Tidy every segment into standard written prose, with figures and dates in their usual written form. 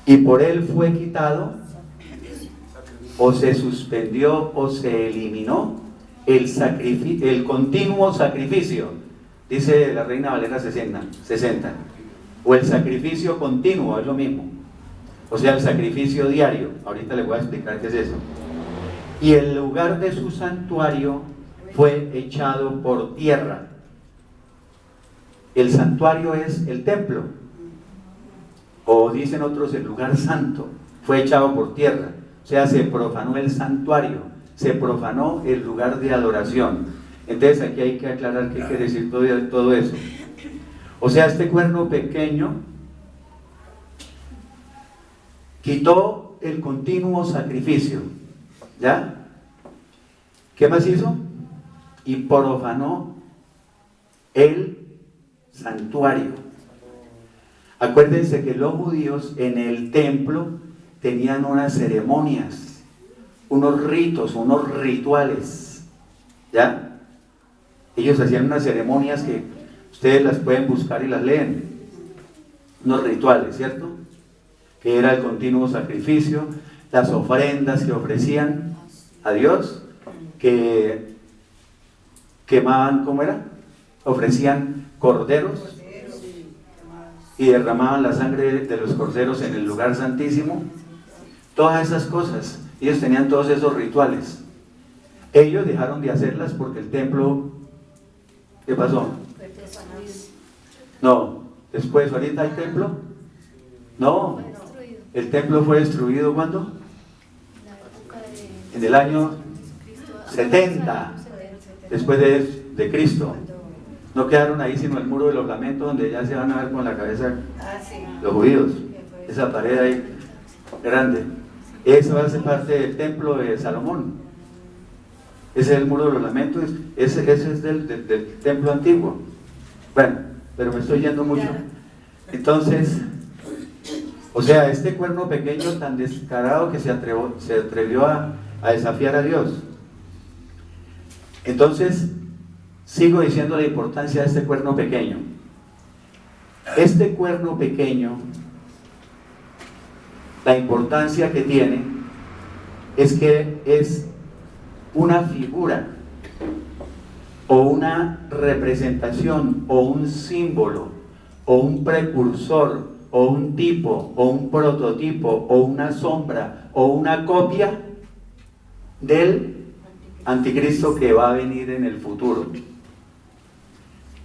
y por él fue quitado, o se suspendió, o se eliminó el continuo sacrificio, dice la Reina Valera 60, o el sacrificio continuo, es lo mismo, o sea, el sacrificio diario. Ahorita les voy a explicar qué es eso. Y el lugar de su santuario fue echado por tierra. El santuario es el templo, o dicen otros el lugar santo, fue echado por tierra. O sea, se profanó el santuario, se profanó el lugar de adoración. Entonces aquí hay que aclarar qué quiere decir todo eso. O sea, este cuerno pequeño quitó el continuo sacrificio, ¿ya? ¿Qué más hizo? Y profanó el santuario. Acuérdense que los judíos en el templo tenían unas ceremonias, unos ritos, unos rituales, ¿ya? Ellos hacían unas ceremonias que ustedes las pueden buscar y las leen, unos rituales, ¿cierto? Que era el continuo sacrificio, las ofrendas que ofrecían a Dios, que quemaban, ¿cómo era? Ofrecían corderos y derramaban la sangre de los corderos en el lugar santísimo. Todas esas cosas, ellos tenían todos esos rituales. Ellos dejaron de hacerlas porque el templo, ¿qué pasó? No, después, ahorita el templo, no, el templo fue destruido ¿cuándo? En el año 70 después de Cristo. No quedaron ahí sino el muro de los lamentos, donde ya se van a ver con la cabeza los judíos, esa pared ahí grande. Eso hace parte del templo de Salomón. Ese es el muro de los lamentos, ese es del templo antiguo. Bueno, pero me estoy yendo mucho. Entonces, o sea, este cuerno pequeño tan descarado que se atrevió a desafiar a Dios. Entonces, sigo diciendo la importancia de este cuerno pequeño. Este cuerno pequeño, la importancia que tiene es que es una figura o una representación o un símbolo o un precursor o un tipo o un prototipo o una sombra o una copia del anticristo que va a venir en el futuro.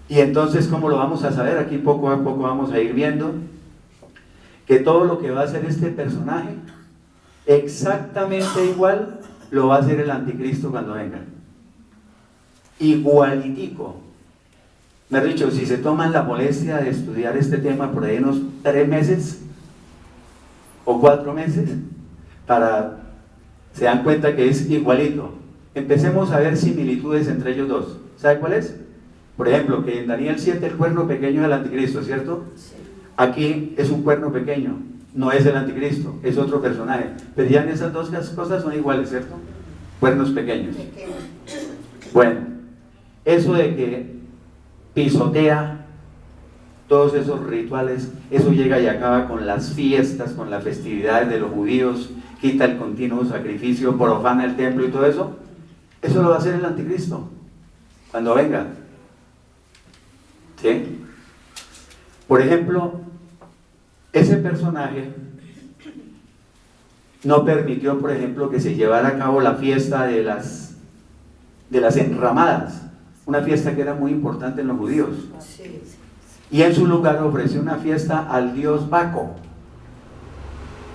Y entonces, ¿cómo lo vamos a saber? Aquí poco a poco vamos a ir viendo que todo lo que va a hacer este personaje exactamente igual lo va a hacer el anticristo cuando venga, igualitico. Me han dicho, si se toman la molestia de estudiar este tema por ahí unos 3 meses o 4 meses, se dan cuenta que es igualito. Empecemos a ver similitudes entre ellos dos. ¿Sabe cuál es? Por ejemplo, que en Daniel 7 el cuerno pequeño del anticristo, ¿cierto? Sí. Aquí es un cuerno pequeño, no es el anticristo, es otro personaje. Pero ya en esas dos cosas son iguales, ¿cierto? Cuernos pequeños. Bueno, eso de que pisotea todos esos rituales, eso llega y acaba con las fiestas, con las festividades de los judíos, quita el continuo sacrificio, profana el templo y todo eso. Eso lo va a hacer el anticristo cuando venga. ¿Sí? Por ejemplo, ese personaje no permitió, por ejemplo, que se llevara a cabo la fiesta de las enramadas, una fiesta que era muy importante en los judíos. Y en su lugar ofreció una fiesta al dios Baco,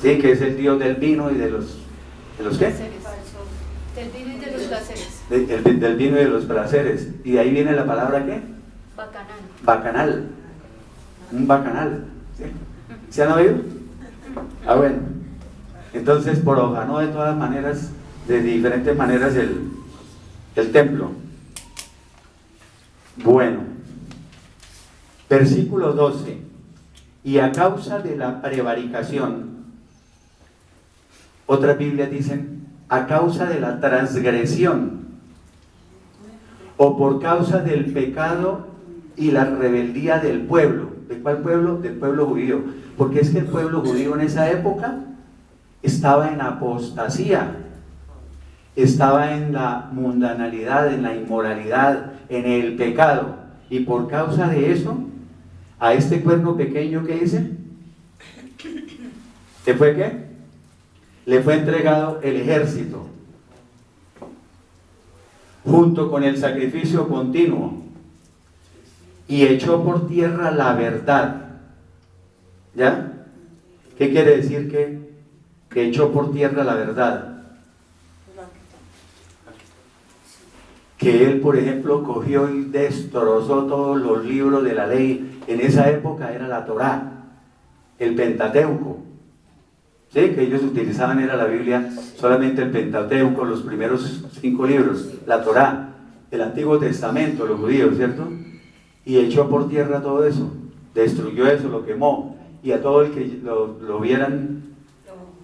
¿sí? Que es el dios del vino y de los ¿qué? Del vino y de los placeres. Del vino y de los placeres. Y de ahí viene la palabra ¿qué? Bacanal. Bacanal. Un bacanal. ¿Sí? ¿Se han oído? Ah, bueno. Entonces profanó de todas maneras, de diferentes maneras el templo. Bueno. Versículo 12. Y a causa de la prevaricación, otras Biblias dicen, a causa de la transgresión, o por causa del pecado y la rebeldía del pueblo. ¿De cuál pueblo? Del pueblo judío. Porque es que el pueblo judío en esa época estaba en apostasía, estaba en la mundanalidad, en la inmoralidad, en el pecado. Y por causa de eso, a este cuerno pequeño que dice, ¿le fue qué? Le fue entregado el ejército, junto con el sacrificio continuo, y echó por tierra la verdad. ¿Ya? ¿Qué quiere decir que echó por tierra la verdad? Que él, por ejemplo, cogió y destrozó todos los libros de la ley. En esa época era la Torá, el Pentateuco. ¿Sí? Que ellos utilizaban, era la Biblia, solamente el Pentateuco, los primeros 5 libros, la Torá, el Antiguo Testamento, los judíos, ¿cierto? Y echó por tierra todo eso, destruyó eso, lo quemó, y a todo el que lo vieran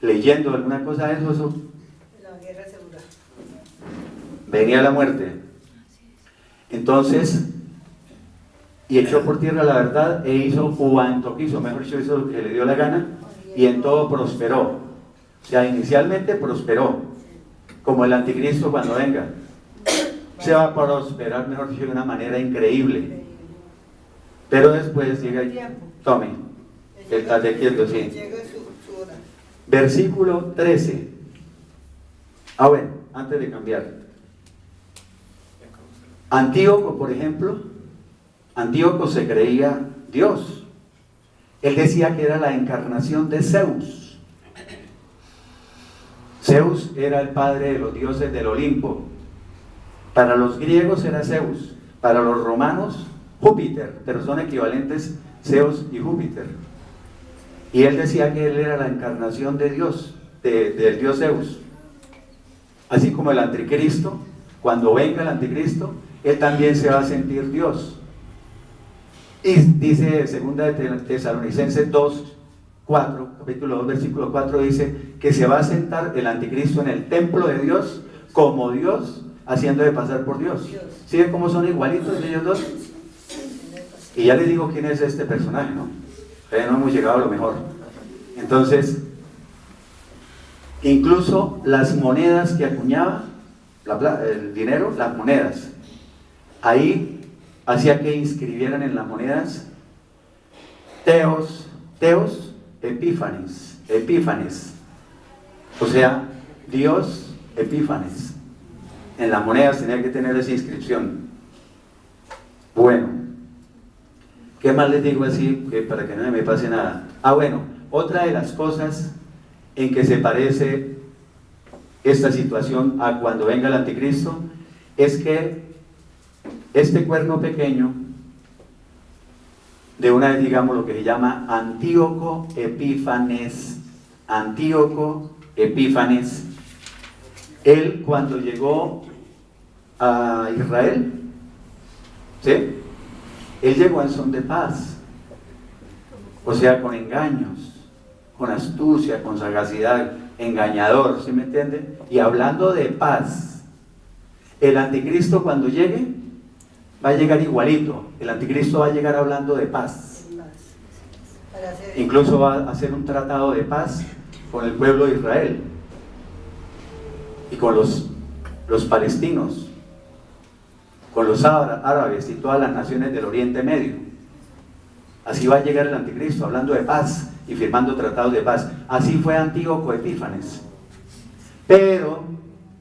leyendo alguna cosa de eso, La guerra segura. venía la muerte. Entonces, y echó por tierra la verdad e hizo cuanto quiso, mejor dicho, hizo lo que le dio la gana, y en todo prosperó. O sea, inicialmente prosperó, como el anticristo cuando venga. Se va a prosperar, mejor dicho, de una manera increíble. Pero después llega y tome, está quieto, sí. Llega su hora. Versículo 13. Bueno, antes de cambiar. Antíoco, por ejemplo, Antíoco se creía Dios. Él decía que era la encarnación de Zeus. Zeus era el padre de los dioses del Olimpo. Para los griegos era Zeus, para los romanos Júpiter, pero son equivalentes Zeus y Júpiter. Y él decía que él era la encarnación de Dios, del dios Zeus. Así como el anticristo, cuando venga el anticristo, él también se va a sentir Dios. Y dice 2 de Tesalonicenses 2:4, capítulo 2, versículo 4, dice que se va a sentar el anticristo en el templo de Dios como Dios, haciendo de pasar por Dios. ¿Sí ven cómo son igualitos ellos dos? Y ya les digo quién es este personaje, ¿no? Todavía no hemos llegado a lo mejor. Entonces, incluso las monedas que acuñaba, el dinero, las monedas, ahí hacía que inscribieran en las monedas Teos Epífanes, o sea, Dios Epífanes. En las monedas tenía que tener esa inscripción. Bueno, ¿qué más les digo así para que no me pase nada? Bueno, otra de las cosas en que se parece esta situación a cuando venga el anticristo es que este cuerno pequeño, de una vez digamos lo que se llama Antíoco Epífanes, él cuando llegó a Israel, ¿sí? Él llegó en son de paz, o sea, con engaños, con astucia, con sagacidad, engañador, ¿sí me entiende? Y hablando de paz, el anticristo cuando llegue, va a llegar igualito. El anticristo va a llegar hablando de paz. Incluso va a hacer un tratado de paz con el pueblo de Israel y con los palestinos, con los árabes y todas las naciones del Oriente Medio. Así va a llegar el anticristo, hablando de paz y firmando tratados de paz. Así fue Antíoco Epífanes. Pero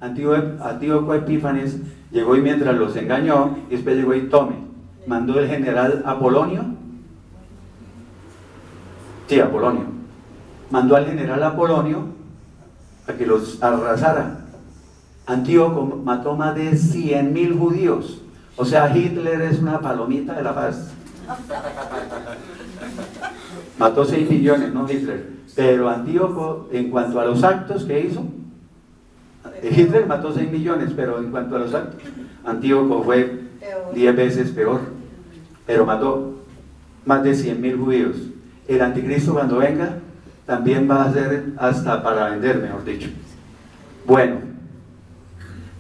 Antíoco Epífanes llegó y mientras los engañó, y después llegó y mandó el general Apolonio. Sí, Apolonio. Mandó al general Apolonio a que los arrasara. Antíoco mató más de 100.000 judíos. O sea, Hitler es una palomita de la paz. Mató 6 millones, no Hitler. Pero Antíoco, en cuanto a los actos que hizo, Hitler mató 6 millones, pero en cuanto a los actos, Antíoco fue 10 veces peor. Pero mató más de 100.000 judíos. El anticristo cuando venga, también va a ser hasta para vender, mejor dicho. Bueno,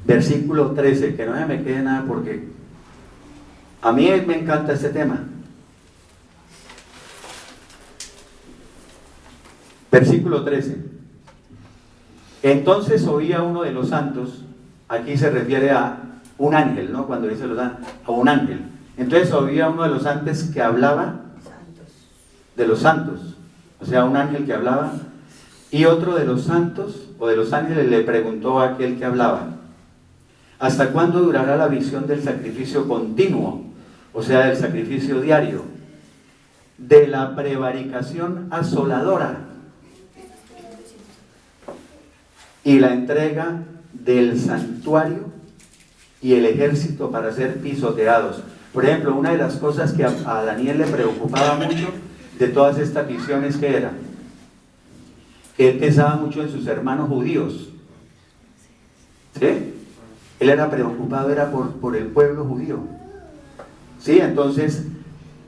versículo 13, que no se me quede nada porque a mí me encanta este tema. Versículo 13. Entonces oía uno de los santos, aquí se refiere a un ángel, ¿no? Cuando dice los ángeles, a un ángel. Entonces oía uno de los santos que hablaba de los santos, o sea, un ángel que hablaba, y otro de los santos o de los ángeles le preguntó a aquel que hablaba: ¿hasta cuándo durará la visión del sacrificio continuo, o sea, del sacrificio diario, de la prevaricación asoladora y la entrega del santuario y el ejército para ser pisoteados? Por ejemplo, una de las cosas que a Daniel le preocupaba mucho de todas estas visiones, que era que él pensaba mucho en sus hermanos judíos, ¿sí? Él era preocupado, era por el pueblo judío, ¿sí? Entonces,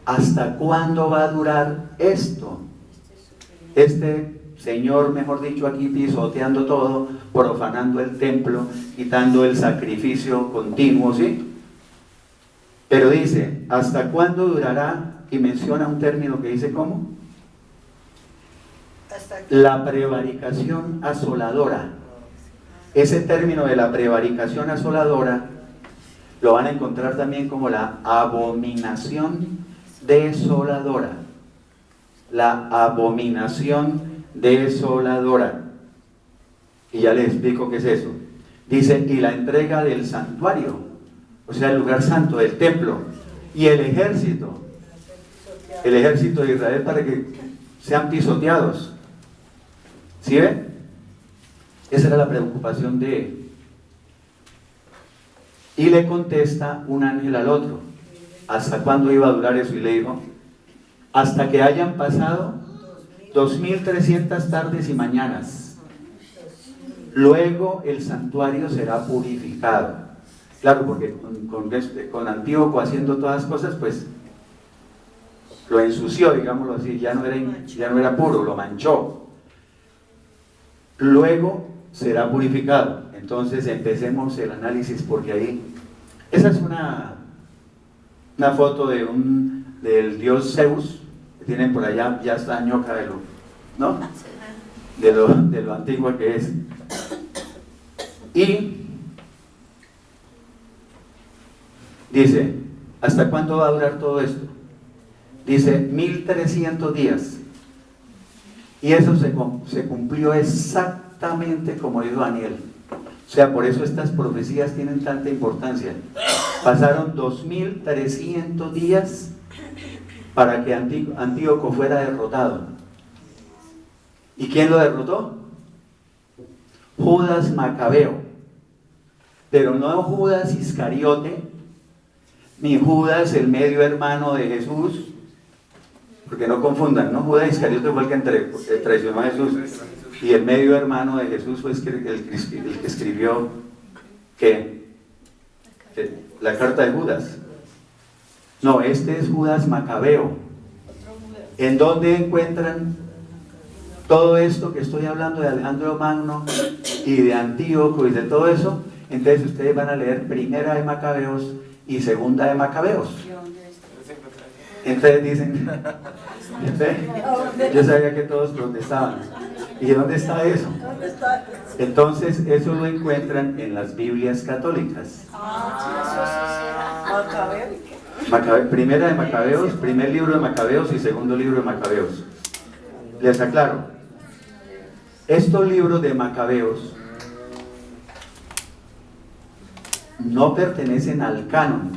¿hasta cuándo va a durar esto? Este señor, mejor dicho, aquí pisoteando todo, profanando el templo, quitando el sacrificio continuo, ¿sí? Pero dice, ¿hasta cuándo durará? Y menciona un término que dice, ¿cómo? La prevaricación asoladora. Ese término de la prevaricación asoladora lo van a encontrar también como la abominación desoladora. La abominación desoladora. Y ya les explico qué es eso. Dice, y la entrega del santuario, o sea, el lugar santo del templo, y el ejército de Israel, para que sean pisoteados. ¿Sí ven? Esa era la preocupación de él. Y le contesta un ángel al otro: ¿hasta cuándo iba a durar eso? Y le dijo: hasta que hayan pasado 2300 tardes y mañanas. Luego el santuario será purificado. Claro, porque con Antíoco haciendo todas las cosas, pues lo ensució, digámoslo así, ya no era puro, lo manchó. Luego será purificado. Entonces empecemos el análisis, porque ahí, esa es una foto del dios Zeus, que tienen por allá, ya está ñoca de lo, ¿no? De lo antigua que es. Y dice, ¿hasta cuándo va a durar todo esto? Dice 1300 días. Y eso se cumplió exactamente como dijo Daniel. O sea, por eso estas profecías tienen tanta importancia. Pasaron 2300 días para que Antíoco fuera derrotado. ¿Y quién lo derrotó? Judas Macabeo. Pero no Judas Iscariote, ni Judas el medio hermano de Jesús, porque no confundan, ¿no? Judas Iscariote fue el que traicionó a Jesús, y el medio hermano de Jesús fue el que escribió ¿qué? La carta de Judas. No, este es Judas Macabeo. ¿En dónde encuentran todo esto que estoy hablando de Alejandro Magno y de Antíoco y de todo eso? Entonces ustedes van a leer Primera de Macabeos y Segunda de Macabeos. Entonces dicen, yo sabía que todos protestaban. ¿Y dónde está eso? Entonces eso lo encuentran en las Biblias católicas. Primera de Macabeos, primer libro de Macabeos y segundo libro de Macabeos. Les aclaro, estos libros de Macabeos no pertenecen al canon,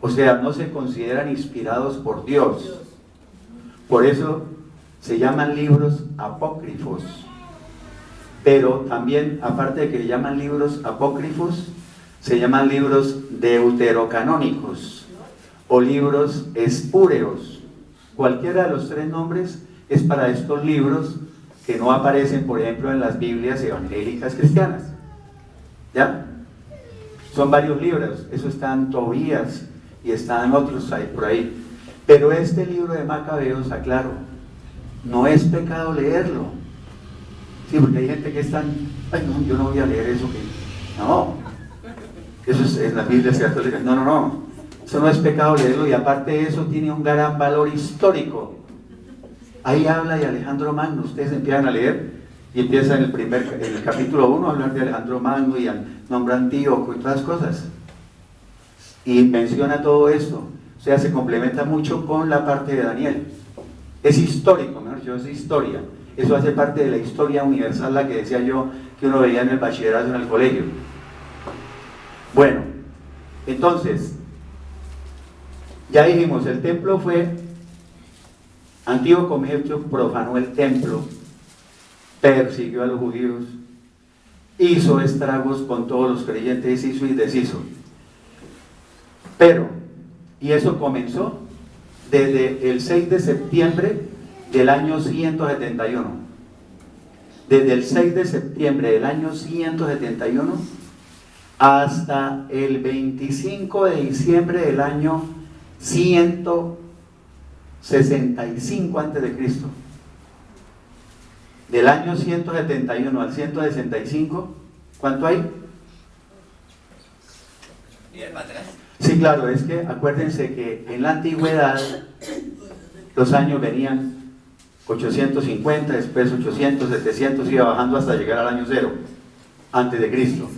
o sea, no se consideran inspirados por Dios. Por eso se llaman libros apócrifos. Pero también, aparte de que se llaman libros apócrifos, se llaman libros deuterocanónicos o libros espúreos. Cualquiera de los tres nombres es para estos libros que no aparecen, por ejemplo, en las Biblias evangélicas cristianas. ¿Ya? Son varios libros, eso está en Tobías y están otros ahí, por ahí. Pero este libro de Macabeos, aclaro, no es pecado leerlo. Sí, porque hay gente que están, ay no, yo no voy a leer eso. No, eso es en las Biblias católicas. No, eso no es pecado leerlo, y aparte de eso tiene un gran valor histórico. ahí habla de Alejandro Magno. Ustedes empiezan a leer y empieza en el capítulo 1 a hablar de Alejandro Magno y nombra Antíoco y todas las cosas. Y menciona todo esto. O sea, se complementa mucho con la parte de Daniel. Es histórico, mejor dicho, es historia. Eso hace parte de la historia universal, la que decía yo, que uno veía en el bachillerato, en el colegio. Bueno, entonces, ya dijimos, el templo fue, Antíoco profanó el templo, persiguió a los judíos, hizo estragos con todos los creyentes, hizo y deshizo. Pero, y eso comenzó desde el 6 de septiembre del año 171. Desde el 6 de septiembre del año 171 hasta el 25 de diciembre del año 165 a.C. Del año 171 al 165, ¿cuánto hay? Sí, claro, es que acuérdense que en la antigüedad los años venían 850, después 800, 700, iba bajando hasta llegar al año 0, antes de Cristo.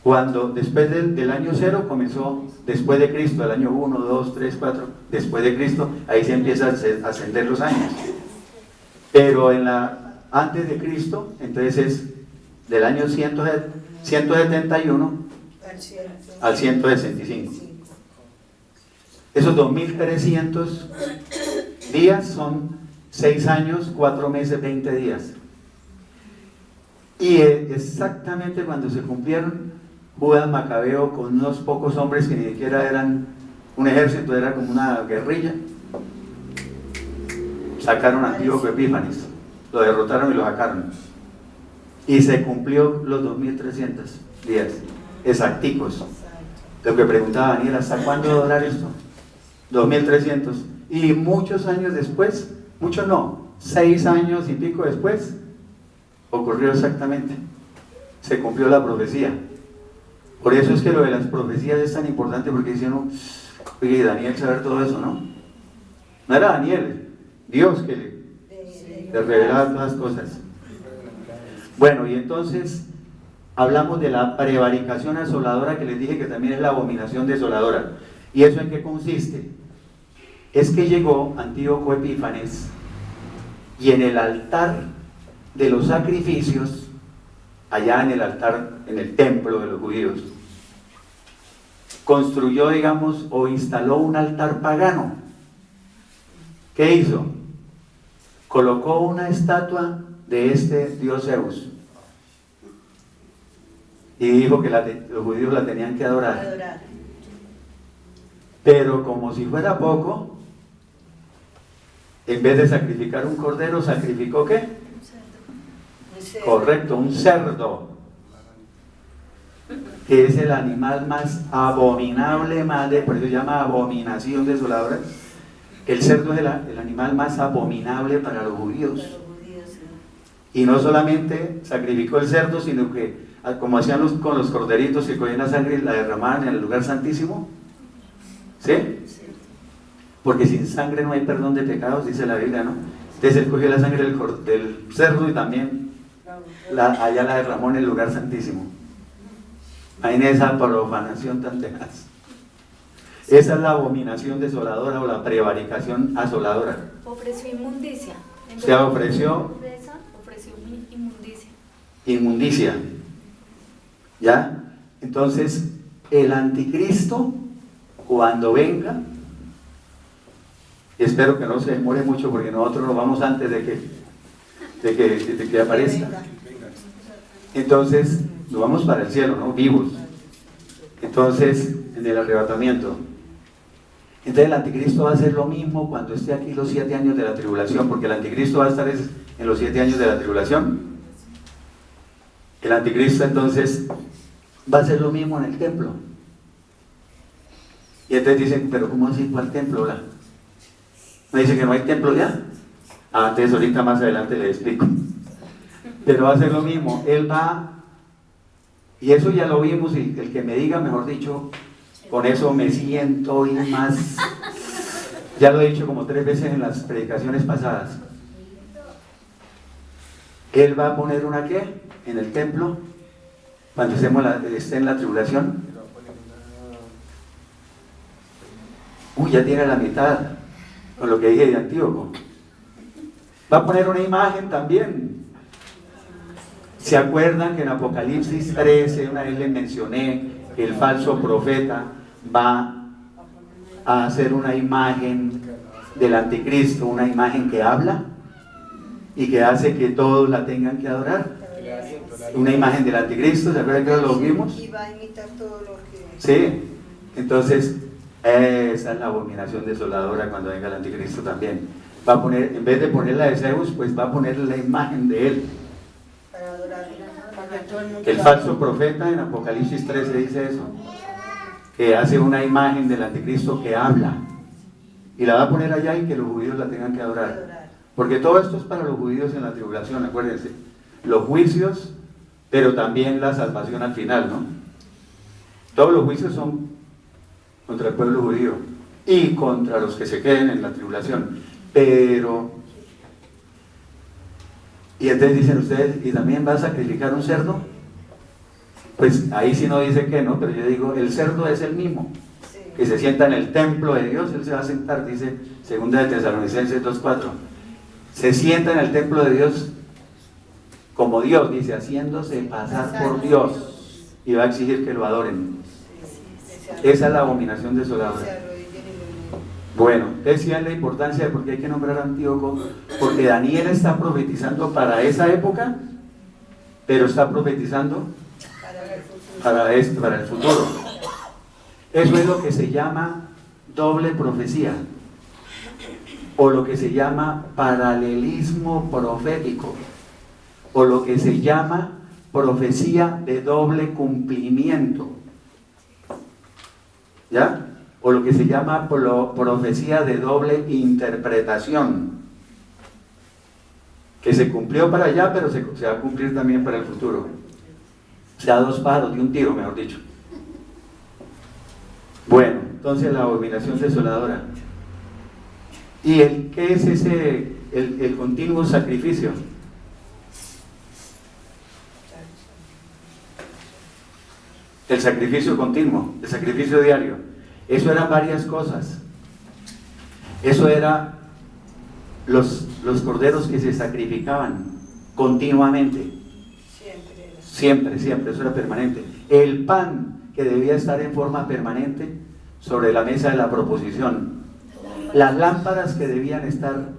Cuando después del año 0 comenzó, después de Cristo, el año 1, 2, 3, 4, después de Cristo, ahí se empieza a ascender los años. Pero antes de Cristo, entonces es del año 171 al 165. Esos 2300 días son 6 años, 4 meses, 20 días. Y exactamente cuando se cumplieron, Judas Macabeo, con unos pocos hombres que ni siquiera eran un ejército, era como una guerrilla, sacaron a Antíoco Epífanes, lo derrotaron y lo sacaron. Y se cumplió los 2300 días, exacticos. Lo que preguntaba Daniel, ¿hasta cuándo va a durar esto? 2300. Y muchos años después, muchos no, 6 años y pico después, ocurrió exactamente. Se cumplió la profecía. Por eso es que lo de las profecías es tan importante, porque dice uno, oye, Daniel saber todo eso, ¿no? No era Daniel, Dios que le revelaba todas las cosas. Bueno, y entonces hablamos de la prevaricación asoladora, que les dije que también es la abominación desoladora. ¿Y eso en qué consiste? Es que llegó Antíoco Epífanes y en el altar de los sacrificios, allá en el altar, en el templo de los judíos, construyó, digamos, o instaló un altar pagano. ¿Qué hizo? Colocó una estatua de este dios Zeus y dijo que los judíos la tenían que adorar. Pero como si fuera poco, en vez de sacrificar un cordero, ¿sacrificó qué? Un cerdo. Correcto, un cerdo, que es el animal más abominable, por eso se llama abominación desoladora. El cerdo es el animal más abominable para los judíos. Y no solamente sacrificó el cerdo, sino que, como hacían con los corderitos, que cogían la sangre y la derramaban en el lugar santísimo. ¿Sí? Porque sin sangre no hay perdón de pecados, dice la Biblia, ¿no? Entonces él cogió la sangre del cerdo y también allá la derramó en el lugar santísimo. Ahí en esa profanación tan tenaz. Esa es la abominación desoladora o la prevaricación asoladora. Ofreció inmundicia. Se ofreció inmundicia. Inmundicia. ¿Ya? Entonces, el anticristo, cuando venga, espero que no se demore mucho, porque nosotros nos vamos antes de que aparezca. Entonces, nos vamos para el cielo, ¿no? Vivos. Entonces, en el arrebatamiento. Entonces el anticristo va a hacer lo mismo cuando esté aquí los 7 años de la tribulación, porque el anticristo va a estar en los 7 años de la tribulación. El anticristo entonces va a hacer lo mismo en el templo. Y entonces dicen, pero ¿cómo así? ¿Cuál templo? ¿Me dice que no hay templo ya? Entonces ahorita más adelante le explico. Pero va a hacer lo mismo, él va, y eso ya lo vimos, y el que me diga, mejor dicho, con eso me siento y más, ya lo he dicho como 3 veces en las predicaciones pasadas, Él va a poner una ¿qué? En el templo, cuando esté en la tribulación. Uy, ya tiene la mitad, con lo que dije de Antíoco. Va a poner una imagen también. ¿Se acuerdan que en Apocalipsis 13, una vez les mencioné, que el falso profeta va a hacer una imagen del anticristo, una imagen que habla y que hace que todos la tengan que adorar? Una imagen del anticristo, ¿se acuerdan que lo vimos? Y va a imitar todo lo que... Sí, entonces esa es la abominación desoladora cuando venga el anticristo también. Va a poner, en vez de poner la de Zeus, pues va a poner la imagen de él. Para adorar, para que todo el mundo El falso profeta en Apocalipsis 13 dice eso, que hace una imagen del anticristo que habla y la va a poner allá y que los judíos la tengan que adorar, porque todo esto es para los judíos en la tribulación, acuérdense, los juicios, pero también la salvación al final, ¿no? Todos los juicios son contra el pueblo judío y contra los que se queden en la tribulación, pero y entonces dicen ustedes, ¿y también va a sacrificar un cerdo? Pues ahí sí no dice que no, pero yo digo, el cerdo es el mismo, que se sienta en el templo de Dios, él se va a sentar, dice 2 de Tesalonicenses 2:4, se sienta en el templo de Dios como Dios, dice, haciéndose pasar por Dios, y va a exigir que lo adoren. Esa es la abominación desoladora. Bueno, decía la importancia de por qué hay que nombrar a Antíoco, porque Daniel está profetizando para esa época, pero está profetizando para el futuro. Eso es lo que se llama doble profecía, o lo que se llama paralelismo profético, o lo que se llama profecía de doble cumplimiento, ¿ya? O lo que se llama profecía de doble interpretación, que se cumplió para allá, pero se va a cumplir también para el futuro. O sea, 2 pájaros de un tiro, mejor dicho. Bueno, entonces la abominación desoladora. ¿Y qué es ese, el continuo sacrificio? El sacrificio continuo, el sacrificio diario. Eso eran varias cosas. Eso era los corderos que se sacrificaban continuamente. Siempre, eso era permanente. El pan que debía estar en forma permanente sobre la mesa de la proposición. Las lámparas que debían estar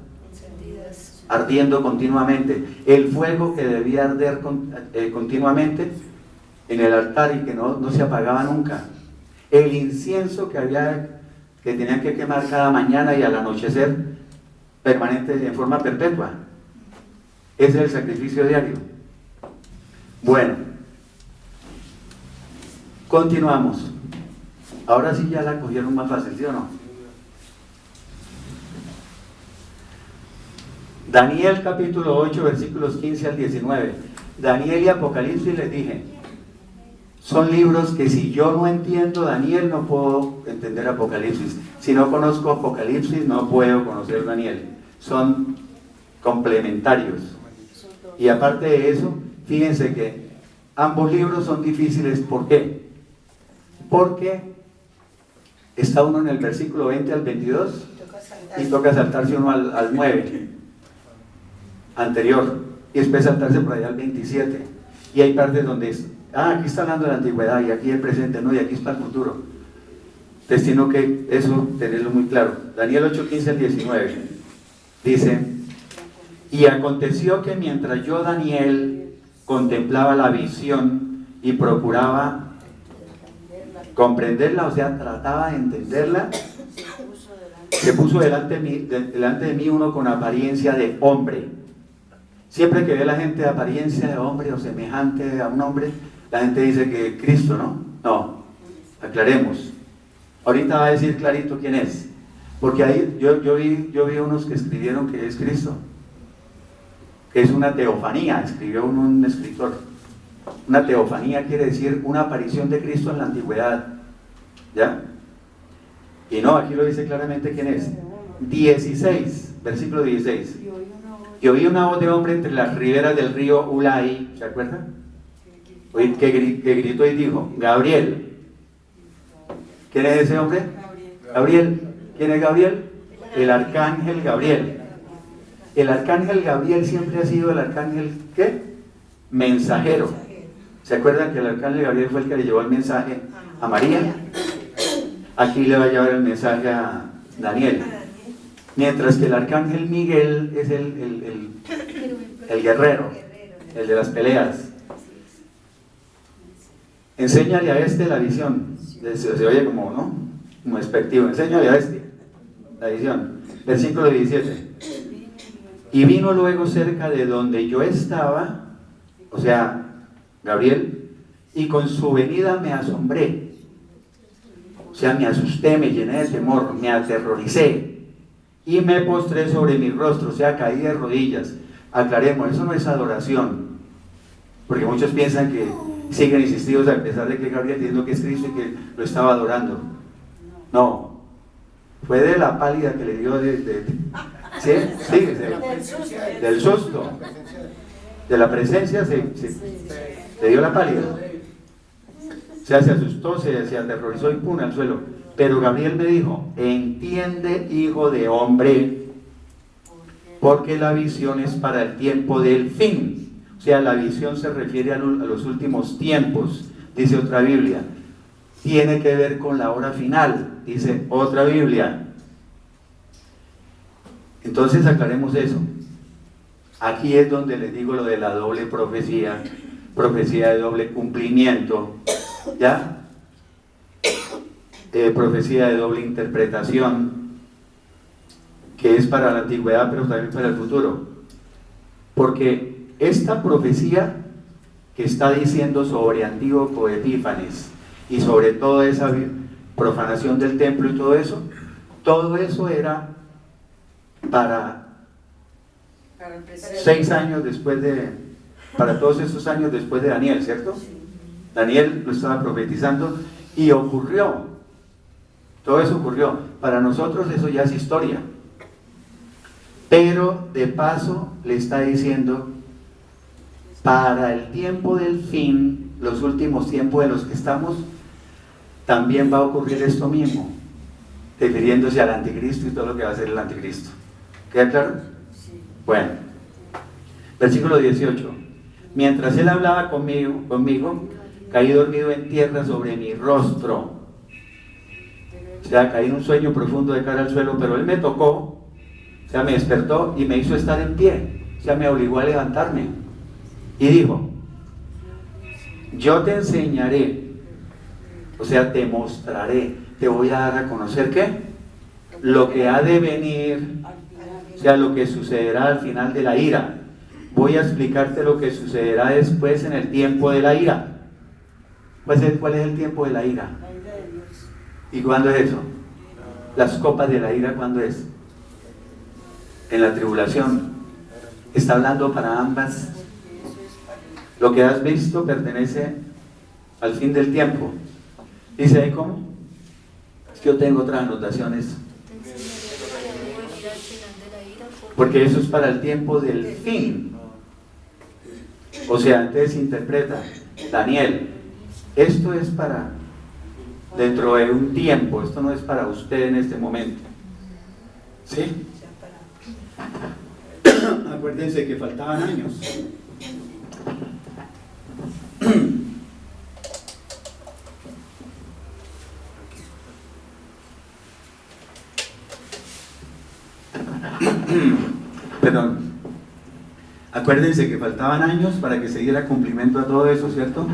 ardiendo continuamente. El fuego que debía arder continuamente en el altar y que no se apagaba nunca. El incienso que tenían que quemar cada mañana y al anochecer, permanente, en forma perpetua. Ese es el sacrificio diario. Bueno, continuamos. Ahora sí ya la cogieron más fácil, ¿sí o no? Daniel capítulo 8, versículos 15 al 19. Daniel y Apocalipsis les dije, son libros que si yo no entiendo Daniel, no puedo entender Apocalipsis. Si no conozco Apocalipsis, no puedo conocer Daniel. Son complementarios. Y aparte de eso, fíjense que ambos libros son difíciles. ¿Por qué? Porque está uno en el versículo 20 al 22 y toca saltarse uno al 9 anterior y después saltarse por allá al 27. Y hay partes donde aquí está hablando de la antigüedad y aquí el presente, no, y aquí está el futuro. Entonces tengo que eso tenerlo muy claro. Daniel 8, 15 al 19 dice: y aconteció que mientras yo, Daniel, contemplaba la visión y procuraba comprenderla, o sea, trataba de entenderla, se puso delante de mí uno con apariencia de hombre. Siempre que ve la gente de apariencia de hombre o semejante a un hombre, la gente dice que Cristo, ¿no? No, aclaremos. Ahorita va a decir clarito quién es, porque ahí yo vi unos que escribieron que es Cristo, que es una teofanía, escribió un escritor. Una teofanía quiere decir una aparición de Cristo en la antigüedad, ¿ya? Y no, aquí lo dice claramente quién es. 16, versículo 16. y oí una voz de hombre entre las riberas del río Ulai, ¿se acuerdan? Oí que gritó y dijo, Gabriel. ¿Quién es ese hombre? Gabriel. ¿Quién es Gabriel? El arcángel Gabriel. El arcángel Gabriel siempre ha sido el arcángel, ¿qué? Mensajero. ¿Se acuerdan que el arcángel Gabriel fue el que le llevó el mensaje a María? Aquí le va a llevar el mensaje a Daniel. Mientras que el arcángel Miguel es el guerrero, el de las peleas. Enséñale a este la visión. Se oye como, ¿no? Como despectivo. Enséñale a este la visión. Versículo 17. Y vino luego cerca de donde yo estaba, o sea, Gabriel, y con su venida me asombré. O sea, me asusté, me llené de temor, me aterroricé. Y me postré sobre mi rostro, o sea, caí de rodillas. Aclaremos, eso no es adoración. Porque muchos piensan que siguen insistidos a pesar de que Gabriel diciendo que es Cristo y que lo estaba adorando. No, fue de la pálida que le dio ¿sí? Sí, del susto, de la presencia le dio la pálida. O sea, se asustó, se aterrorizó y pum, al suelo. Pero Gabriel me dijo, entiende, hijo de hombre, porque la visión es para el tiempo del fin. O sea, la visión se refiere a los últimos tiempos, dice otra Biblia. Tiene que ver con la hora final, dice otra Biblia. Entonces aclaremos eso. Aquí es donde les digo lo de la doble profecía, profecía de doble cumplimiento, ¿ya? Profecía de doble interpretación, que es para la antigüedad pero también para el futuro, porque esta profecía que está diciendo sobre Antíoco Epífanes y sobre toda esa profanación del templo y todo eso era para 6 años después para todos esos años después de Daniel, ¿cierto? Daniel lo estaba profetizando y ocurrió. Todo eso ocurrió. Para nosotros eso ya es historia. Pero de paso le está diciendo, para el tiempo del fin, los últimos tiempos de los que estamos, también va a ocurrir esto mismo, refiriéndose al anticristo y todo lo que va a hacer el anticristo. ¿Queda claro? Bueno, versículo 18. Mientras él hablaba conmigo, caí dormido en tierra sobre mi rostro. O sea, caí en un sueño profundo de cara al suelo, pero él me tocó, o sea, me despertó y me hizo estar en pie, o sea, me obligó a levantarme. Y dijo, yo te enseñaré, o sea, te mostraré, te voy a dar a conocer, ¿qué? Lo que ha de venir, o sea, lo que sucederá al final de la ira. Voy a explicarte lo que sucederá después en el tiempo de la ira. ¿Cuál es el tiempo de la ira? ¿Y cuándo es eso? Las copas de la ira, ¿cuándo es? En la tribulación. Está hablando para ambas. Lo que has visto pertenece al fin del tiempo. Dice ahí, ¿cómo? Es que yo tengo otras anotaciones. Porque eso es para el tiempo del fin. O sea, entonces interpreta, Daniel, esto es para dentro de un tiempo, esto no es para usted en este momento. ¿Sí? Acuérdense que faltaban años. Perdón. Acuérdense que faltaban años para que se diera cumplimiento a todo eso, ¿cierto?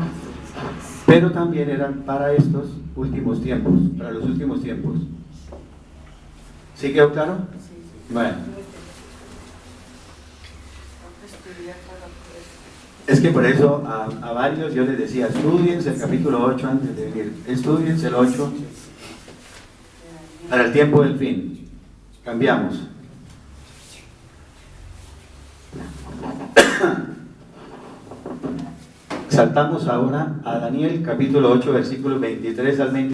Pero también eran para estos últimos tiempos, para los últimos tiempos. ¿Sí quedó claro? Bueno. Es que por eso a varios yo les decía, estudiense el capítulo 8 antes de venir, estudiense el 8 para el tiempo del fin. Cambiamos. Saltamos ahora a Daniel capítulo 8 versículos 23 al 20.